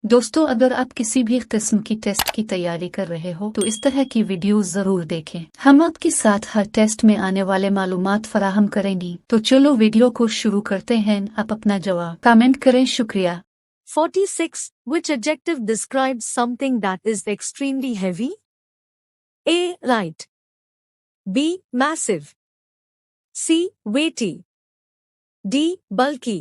दोस्तों, अगर आप किसी भी किस्म की टेस्ट की तैयारी कर रहे हो तो इस तरह की वीडियोस जरूर देखें। हम आपके साथ हर टेस्ट में आने वाले मालूमात फराहम करेंगी। तो चलो वीडियो को शुरू करते हैं। आप अपना जवाब कमेंट करें। शुक्रिया। 46. Which adjective describes something that is extremely heavy? A. Light. B. Massive. C. Weighty. D. Bulky.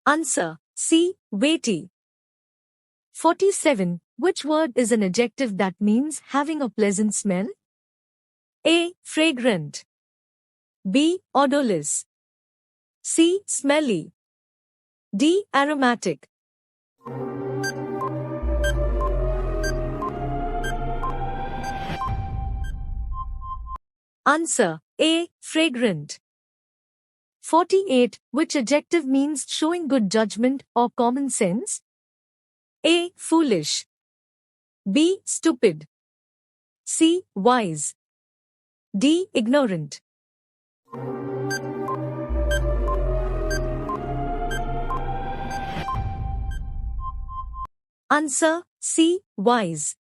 Answer. C. Weighty. 47. Which word is an adjective that means having a pleasant smell? A. Fragrant. B. Odorless. C. Smelly. D. Aromatic. Answer. A. Fragrant. 48. Which adjective means showing good judgment or common sense? A. Foolish. B. Stupid. C. Wise. D. Ignorant. Answer. C. Wise.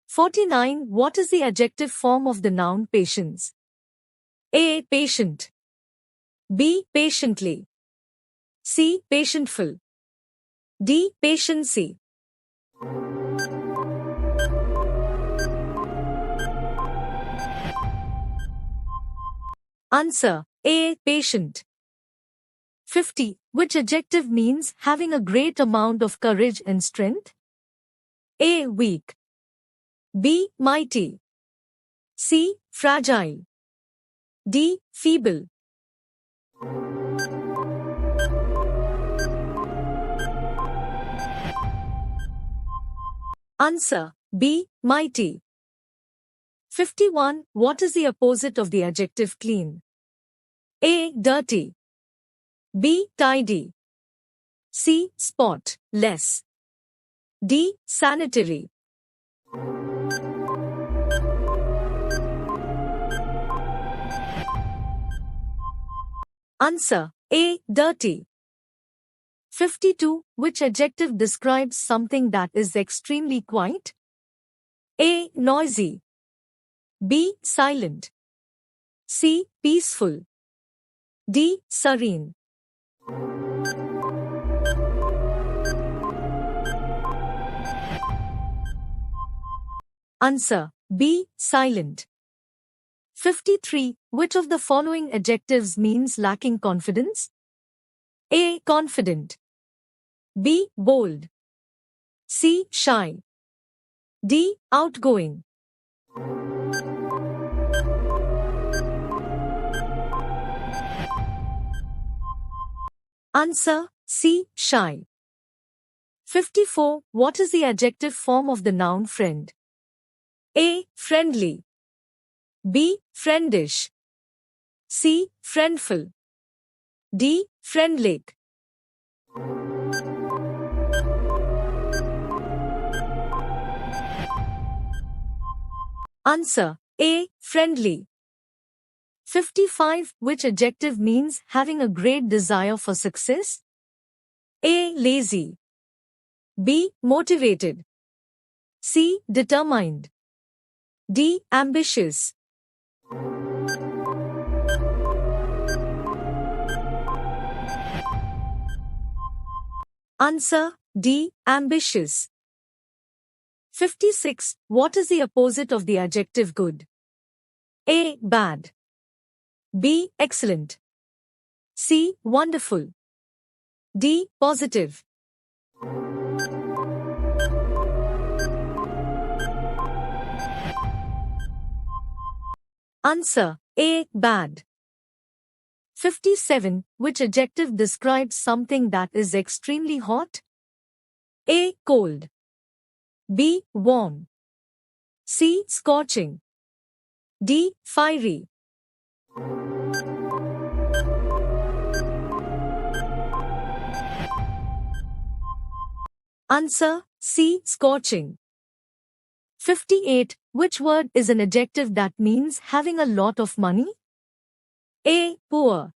49. What is the adjective form of the noun patience? A. Patient. B. Patiently. C. Patientful. D. Patiency. Answer. A. Patient. 50. Which adjective means having a great amount of courage and strength? A. Weak. B. Mighty. C. Fragile. D. Feeble. Answer. B. Mighty. 51. What is the opposite of the adjective clean? A. Dirty. B. Tidy. C. Spotless. D. Sanitary. Answer. A. Dirty. 52. Which adjective describes something that is extremely quiet? A. Noisy. B. Silent. C. Peaceful. D. Serene. Answer. B. Silent. 53. Which of the following adjectives means lacking confidence? A. Confident. B. Bold. C. Shy. D. Outgoing. Answer. C. Shy. 54. What is the adjective form of the noun friend? A. Friendly. B. Friendish. C. Friendful. D. Friendlike. Answer. A. Friendly. 55. Which adjective means having a great desire for success? A. Lazy. B. Motivated. C. Determined. D. Ambitious. Answer. D. Ambitious. 56. What is the opposite of the adjective good? A. Bad. B. Excellent. C. Wonderful. D. Positive. Answer. A. Bad. 57. Which adjective describes something that is extremely hot? A. Cold. B. Warm. C. Scorching. D. Fiery. Answer. C. Scorching. 58. Which word is an adjective that means having a lot of money? A. Poor.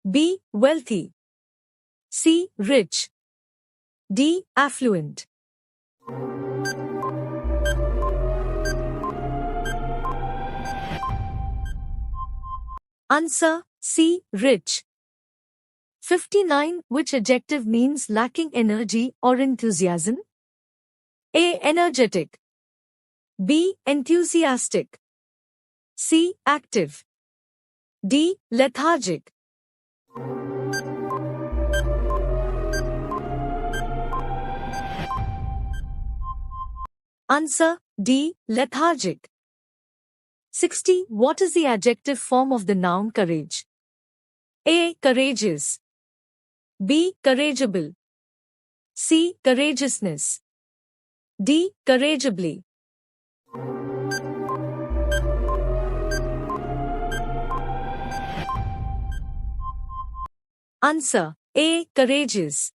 B. Wealthy. C. Rich. D. Affluent. Answer C. Rich. 59. Which adjective means lacking energy or enthusiasm? A. Energetic. B. Enthusiastic. C. Active. D. Lethargic. Answer D. Lethargic. 60. What is the adjective form of the noun courage? A. Courageous. B. Courageable. C. Courageousness. D. Courageably. Answer A. Courageous.